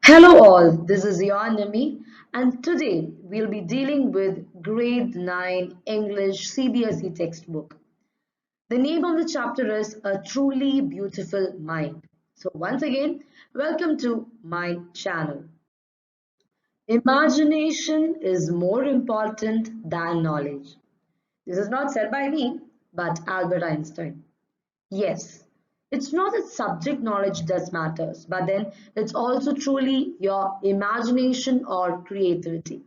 Hello all, this is your Nami and today we'll be dealing with grade 9 English CBSE textbook. The name of the chapter is A Truly Beautiful Mind. So once again, welcome to my channel. Imagination is more important than knowledge. This is not said by me, but Albert Einstein. Yes, it's not that subject knowledge does matters, but then it's also truly your imagination or creativity.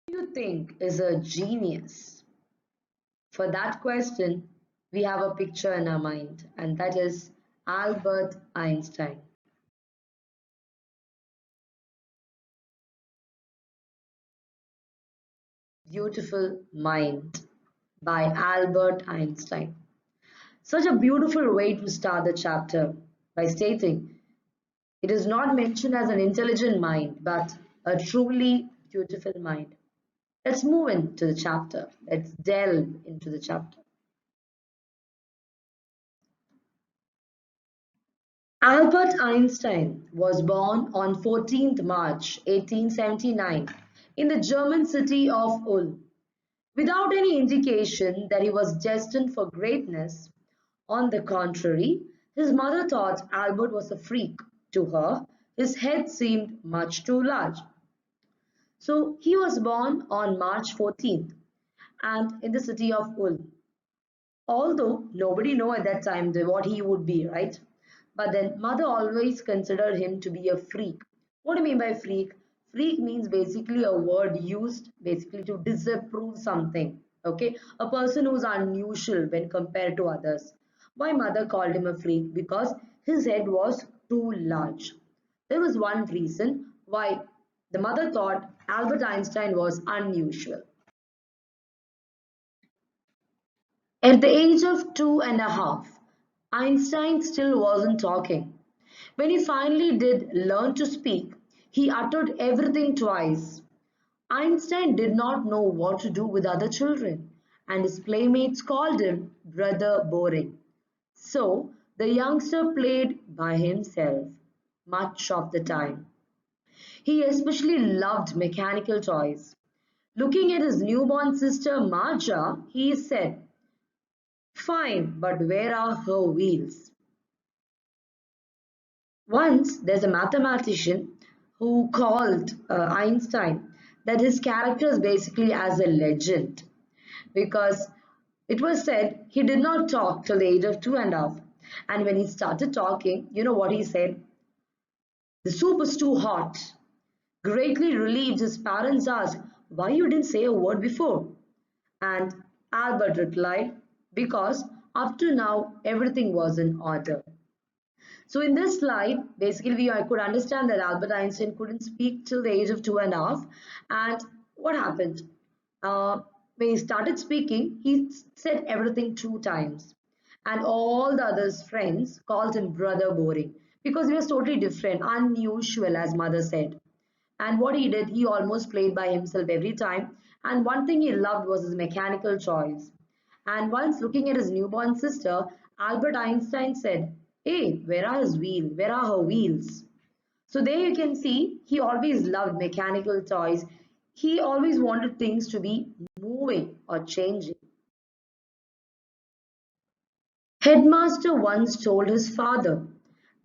Who do you think is a genius? For that question, we have a picture in our mind, and that is Albert Einstein. Beautiful Mind by Albert Einstein. Such a beautiful way to start the chapter by stating it is not mentioned as an intelligent mind, but a truly beautiful mind. Let's move into the chapter. Let's delve into the chapter. Albert Einstein was born on 14th March 1879 in the German city of Ulm. Without any indication that he was destined for greatness, on the contrary, his mother thought Albert was a freak. To her, his head seemed much too large. So he was born on March 14th and in the city of Ulm. Although nobody knew at that time what he would be, right? But then mother always considered him to be a freak. What do you mean by freak? Freak means basically a word used basically to disapprove something. Okay, a person who's unusual when compared to others. Why mother called him a freak? Because his head was too large. There was one reason why the mother thought Albert Einstein was unusual. At the age of 2.5, Einstein still wasn't talking. When he finally did learn to speak, he uttered everything twice. Einstein did not know what to do with other children, and his playmates called him Brother Boring. So the youngster played by himself much of the time. He especially loved mechanical toys. Looking at his newborn sister Marja, he said, "Fine, but where are her wheels?" Once there's a mathematician who called Einstein that his character is basically as a legend because it was said he did not talk till the age of 2.5. And when he started talking, you know what he said? The soup is too hot. Greatly relieved, his parents asked, "Why you didn't say a word before?" And Albert replied, "Because up to now everything was in order." So in this slide, basically I could understand that Albert Einstein couldn't speak till the age of 2.5. And what happened? When he started speaking, he said everything two times. And all the others friends called him Brother Boring because he was totally different, unusual as mother said. And what he did, he almost played by himself every time. And one thing he loved was his mechanical toys. And once looking at his newborn sister, Albert Einstein said, "Hey, where are his wheels? Where are her wheels?" So there you can see he always loved mechanical toys. He always wanted things to be moving or changing. Headmaster once told his father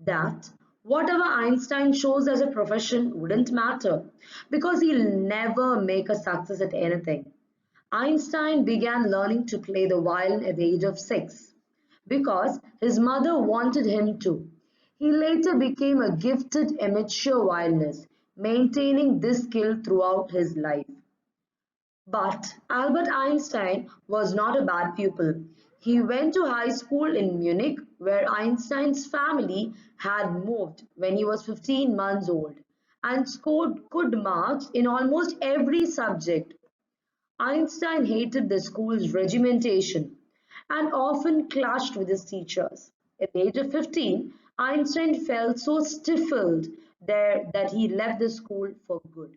that whatever Einstein chose as a profession wouldn't matter because he'll never make a success at anything. Einstein began learning to play the violin at the age of 6 because his mother wanted him to. He later became a gifted amateur violinist, maintaining this skill throughout his life. But Albert Einstein was not a bad pupil. He went to high school in Munich, where Einstein's family had moved when he was 15 months old, and scored good marks in almost every subject. Einstein hated the school's regimentation and often clashed with his teachers. At the age of 15, Einstein felt so stifled there that he left the school for good.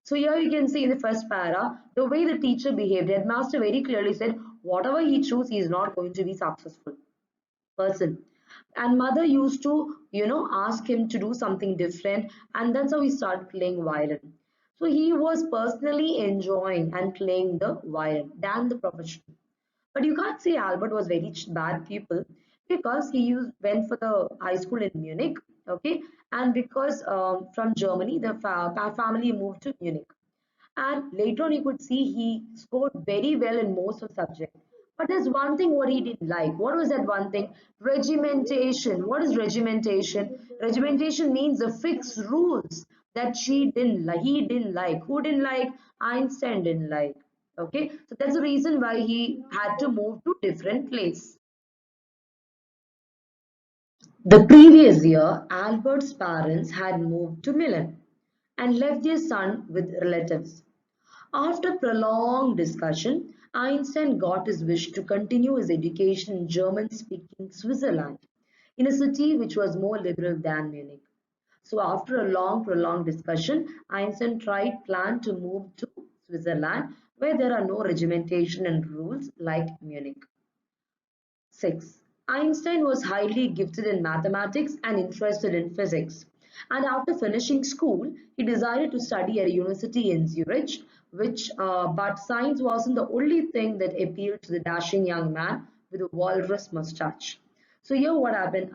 So here you can see in the first para, the way the teacher behaved. Headmaster very clearly said, whatever he chooses, he is not going to be successful person. And mother used to, ask him to do something different, and that's how he started playing violin. So he was personally enjoying and playing the violin than the profession. But you can't say Albert was very bad pupil, because he went for the high school in Munich, okay, and because from Germany the family moved to Munich, and later on you could see he scored very well in most of subjects. But there's one thing what he didn't like. What was that one thing? Regimentation. What is regimentation? Regimentation means the fixed rules that she didn't like. He didn't like. Who didn't like? Einstein didn't like. Okay, so that's the reason why he had to move to different place. The previous year, Albert's parents had moved to Milan and left their son with relatives. After prolonged discussion, Einstein got his wish to continue his education in German-speaking Switzerland, in a city which was more liberal than Munich. So after a long prolonged discussion, Einstein planned to move to Switzerland, where there are no regimentation and rules like Munich. 6. Einstein was highly gifted in mathematics and interested in physics. And after finishing school, he decided to study at a university in Zurich, but science wasn't the only thing that appealed to the dashing young man with a walrus mustache. So here what happened,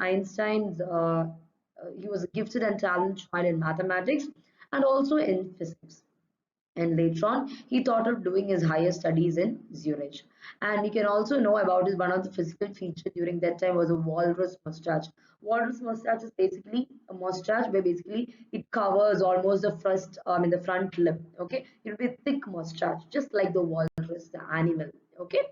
he was a gifted and talented child in mathematics and also in physics, and later on he thought of doing his higher studies in Zurich. And you can also know about his one of the physical features during that time was a walrus mustache. Walrus mustache is basically a mustache where basically it covers almost the the front lip. Okay, it will be a thick mustache, just like the walrus, the animal. Okay.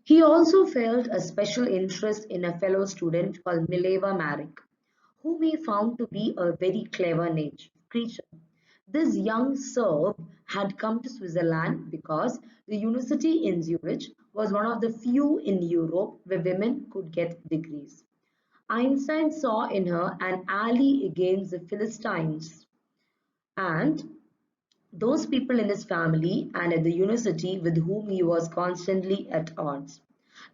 He also felt a special interest in a fellow student called Mileva Marik, whom he found to be a very clever creature. This young Serb had come to Switzerland because the university in Zurich was one of the few in Europe where women could get degrees. Einstein saw in her an ally against the Philistines, and those people in his family and at the university with whom he was constantly at odds.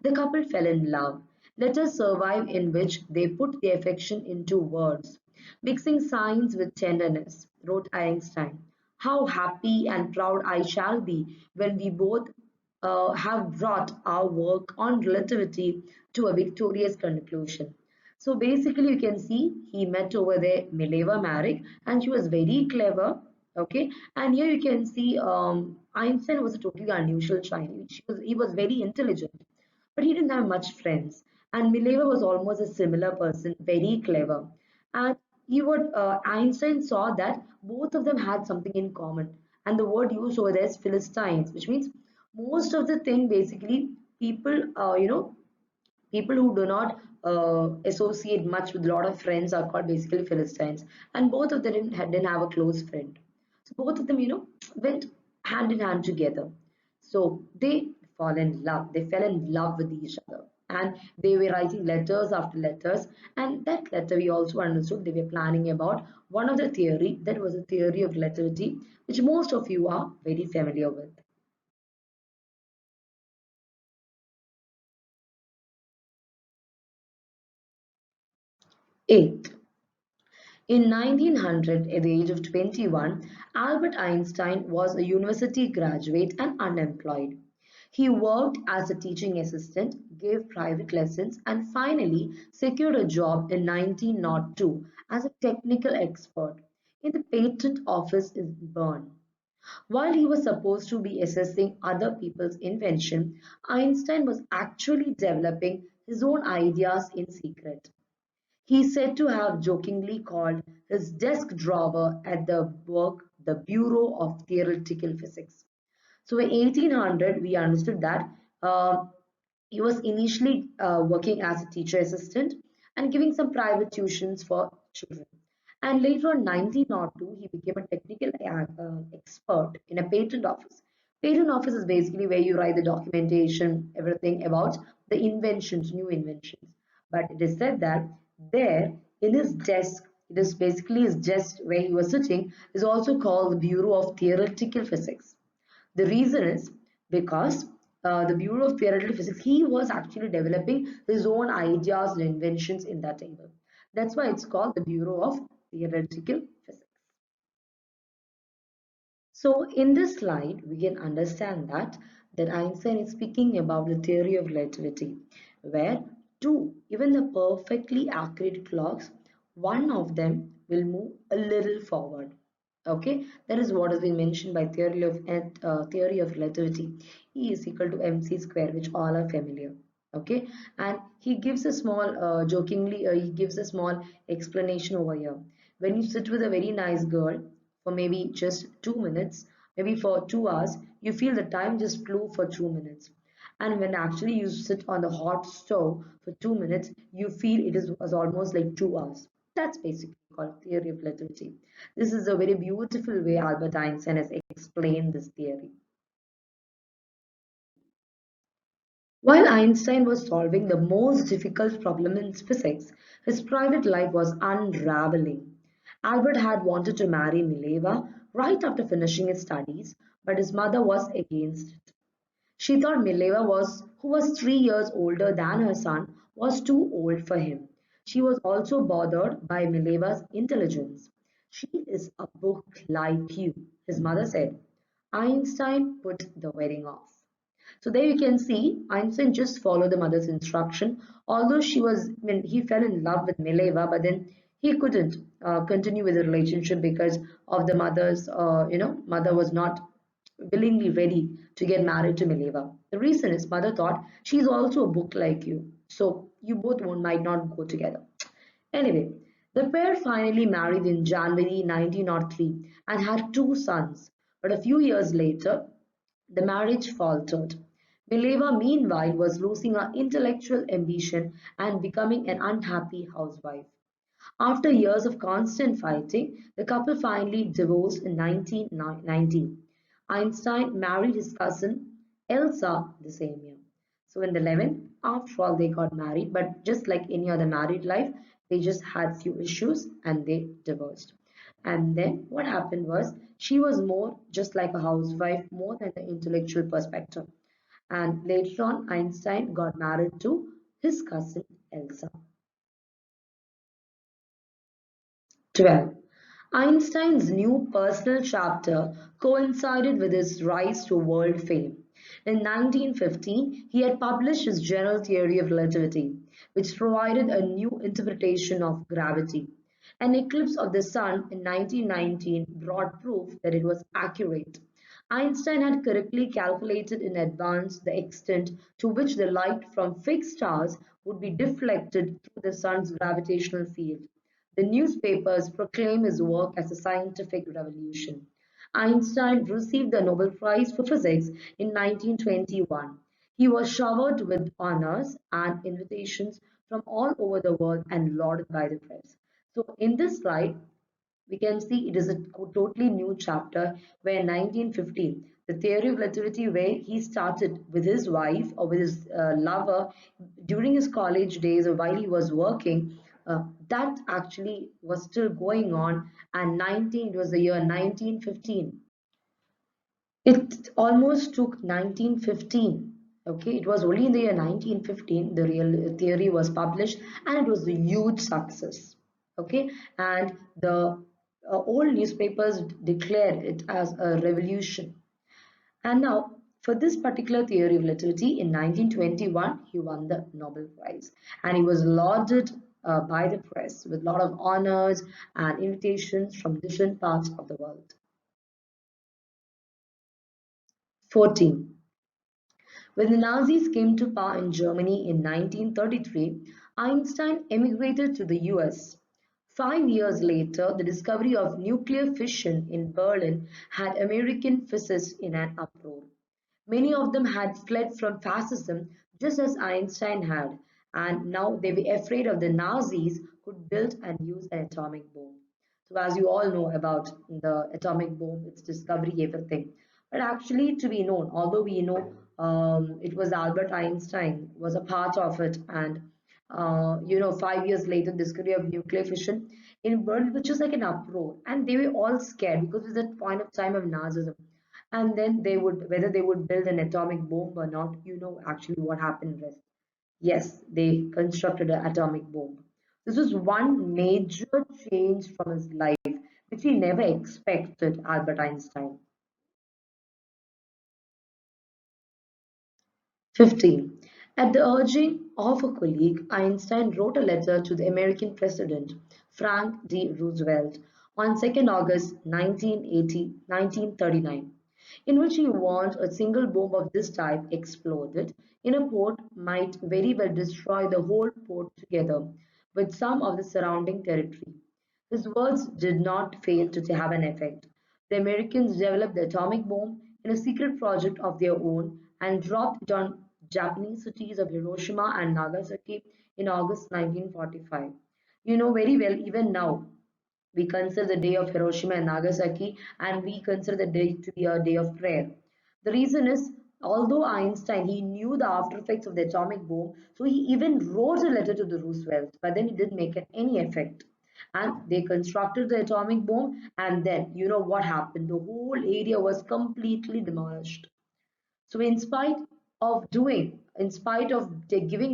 The couple fell in love. Letters survive in which they put their affection into words, mixing science with tenderness, wrote Einstein. How happy and proud I shall be when we both have brought our work on relativity to a victorious conclusion. So basically, you can see he met over there Mileva Marik, and she was very clever. Okay, and here you can see Einstein was a totally unusual child. He was very intelligent, but he didn't have much friends. And Mileva was almost a similar person, very clever. And Einstein saw that both of them had something in common. And the word used over there is Philistines, which means most of the thing basically people, people who do not associate much with a lot of friends are called basically Philistines. And both of them didn't have a close friend. So both of them, went hand in hand together. So they fell in love with each other. And they were writing letters after letters. And that letter we also understood they were planning about one of the theory that was a theory of relativity, which most of you are very familiar with. 8. In 1900, at the age of 21, Albert Einstein was a university graduate and unemployed. He worked as a teaching assistant, gave private lessons, and finally secured a job in 1902 as a technical expert in the patent office in Bern. While he was supposed to be assessing other people's invention, Einstein was actually developing his own ideas in secret. He is said to have jokingly called his desk drawer at the work the Bureau of Theoretical Physics. So in 1800, we understood that he was initially working as a teacher assistant and giving some private tuitions for children. And later on, 1902, he became a technical expert in a patent office. Patent office is basically where you write the documentation, everything about the inventions, new inventions. But it is said that there in his desk, it is basically his desk where he was sitting, is also called the Bureau of Theoretical Physics. The reason is because the Bureau of Theoretical Physics, he was actually developing his own ideas and inventions in that table. That's why it's called the Bureau of Theoretical Physics. So in this slide, we can understand that Einstein is speaking about the theory of relativity, where two, even the perfectly accurate clocks, one of them will move a little forward. Okay, that is what has been mentioned by theory of relativity. E is equal to mc square, which all are familiar. Okay, and he gives a small, jokingly, he gives a small explanation over here. When you sit with a very nice girl for maybe just 2 minutes, maybe for 2 hours, you feel the time just flew for 2 minutes. And when actually you sit on the hot stove for 2 minutes, you feel was almost like 2 hours. That's basically called theory of relativity. This is a very beautiful way Albert Einstein has explained this theory. While Einstein was solving the most difficult problem in physics, his private life was unraveling. Albert had wanted to marry Mileva right after finishing his studies, but his mother was against it. She thought Mileva who was 3 years older than her son, was too old for him. She was also bothered by Mileva's intelligence. She is a book like you, his mother said. Einstein put the wedding off. So there you can see Einstein just followed the mother's instruction. Although he fell in love with Mileva, but then he couldn't continue with the relationship because of the mother was not willingly ready to get married to Mileva. The reason is mother thought she's also a book like you, so you both might not go together. Anyway, the pair finally married in January 1903 and had two sons. But a few years later, the marriage faltered. Mileva, meanwhile, was losing her intellectual ambition and becoming an unhappy housewife. After years of constant fighting, the couple finally divorced in 1990. Einstein married his cousin Elsa the same year. So in the 11th, after all, they got married, but just like any other married life, they just had few issues and they divorced. And then what happened was she was more just like a housewife, more than the intellectual perspective. And later on, Einstein got married to his cousin Elsa. 12. Einstein's new personal chapter coincided with his rise to world fame. In 1915, he had published his general theory of relativity, which provided a new interpretation of gravity. An eclipse of the sun in 1919 brought proof that it was accurate. Einstein had correctly calculated in advance the extent to which the light from fixed stars would be deflected through the sun's gravitational field. The newspapers proclaimed his work as a scientific revolution. Einstein received the Nobel Prize for Physics in 1921. He was showered with honors and invitations from all over the world and lauded by the press. So in this slide, we can see it is a totally new chapter where 1915, the theory of relativity, where he started with his wife or with his lover during his college days or while he was working, that actually was still going on. And 19, it was the year 1915. It almost took 1915. Okay, it was only in the year 1915 the real theory was published, and it was a huge success. Okay, and the old newspapers declared it as a revolution. And now, for this particular theory of relativity, in 1921, he won the Nobel Prize, and he was lauded by the press with a lot of honors and invitations from different parts of the world. 14. When the Nazis came to power in Germany in 1933, Einstein emigrated to the US. 5 years later, the discovery of nuclear fission in Berlin had American physicists in an uproar. Many of them had fled from fascism just as Einstein had, and now they were afraid of the Nazis could build and use an atomic bomb. So, as you all know about the atomic bomb, its discovery, everything. But actually, to be known, although we know it was Albert Einstein was a part of it, and 5 years later, discovery of nuclear fission in Berlin, which was like an uproar, and they were all scared because it was that point of time of Nazism. And then they would, whether they would build an atomic bomb or not, you know actually what happened rest. Yes, they constructed an atomic bomb. This was one major change from his life, which he never expected, Albert Einstein. 15. At the urging of a colleague, Einstein wrote a letter to the American President Frank D. Roosevelt on 2nd August 1939, in which he warned a single bomb of this type exploded in a port might very well destroy the whole port together with some of the surrounding territory. His words did not fail to have an effect. The Americans developed the atomic bomb in a secret project of their own and dropped it on Japanese cities of Hiroshima and Nagasaki in August 1945. You know very well, even now, we consider the day of Hiroshima and Nagasaki, and we consider the day to be a day of prayer. The reason is, although Einstein he knew the after effects of the atomic bomb, so he even wrote a letter to the Roosevelt, but then it didn't make any effect. And they constructed the atomic bomb, and then you know what happened? The whole area was completely demolished. So in spite of giving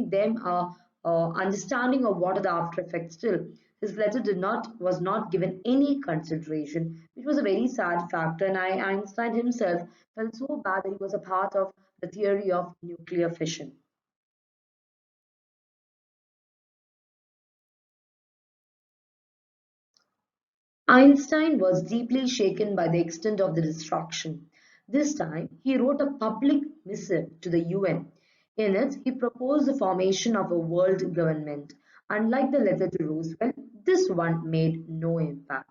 them a understanding of what are the after effects, still his letter did not was not given any consideration, which was a very sad factor. And Einstein himself felt so bad that he was a part of the theory of nuclear fission. Einstein was deeply shaken by the extent of the destruction. This time, he wrote a public missive to the UN. In it, he proposed the formation of a world government. Unlike the letter to Roosevelt, this one made no impact.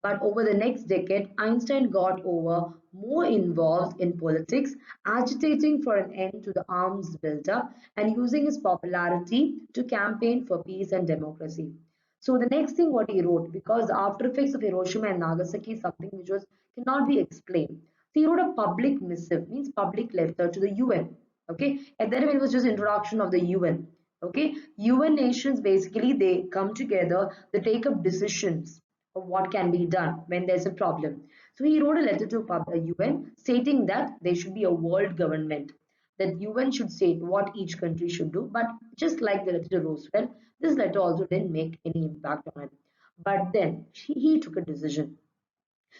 But over the next decade, Einstein got more involved in politics, agitating for an end to the arms buildup and using his popularity to campaign for peace and democracy. So the next thing what he wrote, because the after effects of Hiroshima and Nagasaki is something which was cannot be explained. So he wrote a public missive, means public letter to the UN. Okay, and then it was just introduction of the UN. Okay, UN nations basically they come together, they take up decisions of what can be done when there's a problem. So he wrote a letter to UN stating that there should be a world government, that UN should state what each country should do. But just like the letter to Roosevelt, this letter also didn't make any impact on it. But then he took a decision.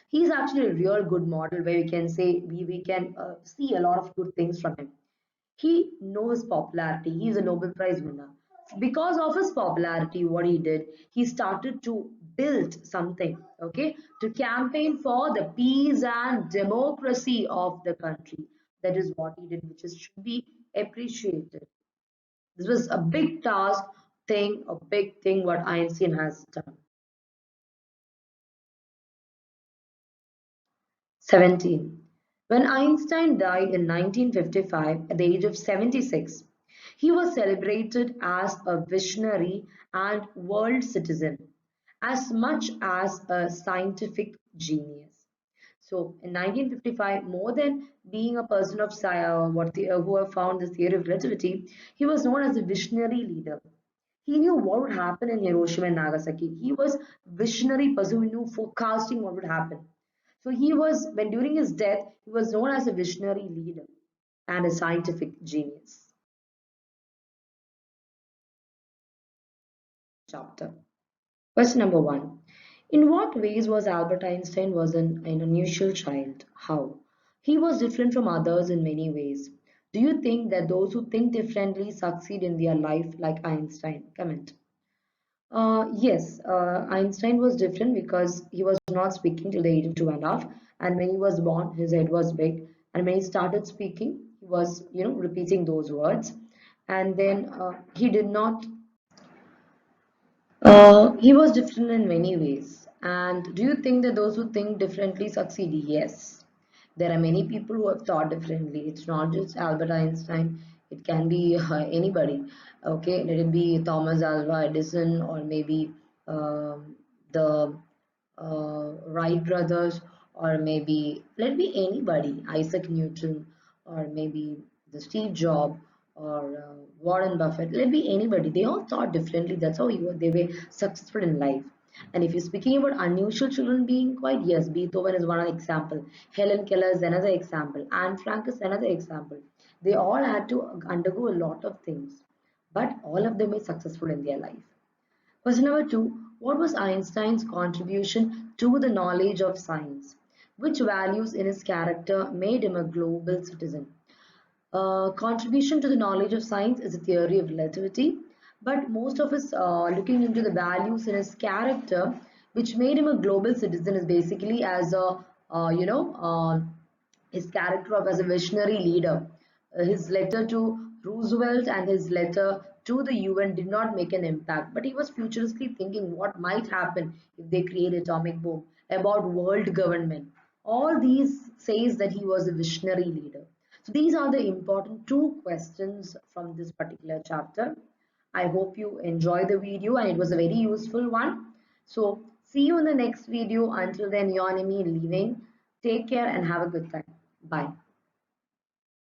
He's actually a real good model where we can say we can see a lot of good things from him. He knows popularity. He's a Nobel Prize winner. Because of his popularity, what he did, he started to build something, okay, to campaign for the peace and democracy of the country. That is what he did, which is should be appreciated. This was a big task thing, a big thing what Einstein has done. 17. When Einstein died in 1955 at the age of 76, he was celebrated as a visionary and world citizen, as much as a scientific genius. So in 1955, more than being a person of who have found the theory of relativity, he was known as a visionary leader. He knew what would happen in Hiroshima and Nagasaki. He was visionary person who knew forecasting what would happen. So he was, when during his death, he was known as a visionary leader and a scientific genius. Chapter. Question number 1. In what ways was Albert Einstein was an unusual child? How? He was different from others in many ways. Do you think that those who think differently succeed in their life like Einstein? Comment. Yes, Einstein was different because he was not speaking till the age of 2.5, and when he was born, his head was big, and when he started speaking, he was, repeating those words, and then he did not. He was different in many ways. And do you think that those who think differently succeed? Yes. There are many people who have thought differently. It's not just Albert Einstein. It can be anybody. Okay, let it be Thomas Alva Edison or maybe the Wright brothers, or maybe let be anybody, Isaac Newton, or maybe the Steve Jobs, or Warren Buffett. Let be anybody. They all thought differently. That's how they were successful in life. And if you're speaking about unusual children being quiet, yes, Beethoven is one example. Helen Keller is another example. Anne Frank is another example. They all had to undergo a lot of things, but all of them were successful in their life. Question number two, what was Einstein's contribution to the knowledge of science? Which values in his character made him a global citizen? Contribution to the knowledge of science is a theory of relativity, but most of us looking into the values in his character, which made him a global citizen, is basically as a his character of as a visionary leader. His letter to Roosevelt and his letter to the UN did not make an impact, but he was futuristically thinking what might happen if they create atomic bomb, about world government. All these says that he was a visionary leader. So these are the important two questions from this particular chapter. I hope you enjoy the video and it was a very useful one. So see you in the next video. Until then, your enemy leaving. Take care and have a good time. Bye.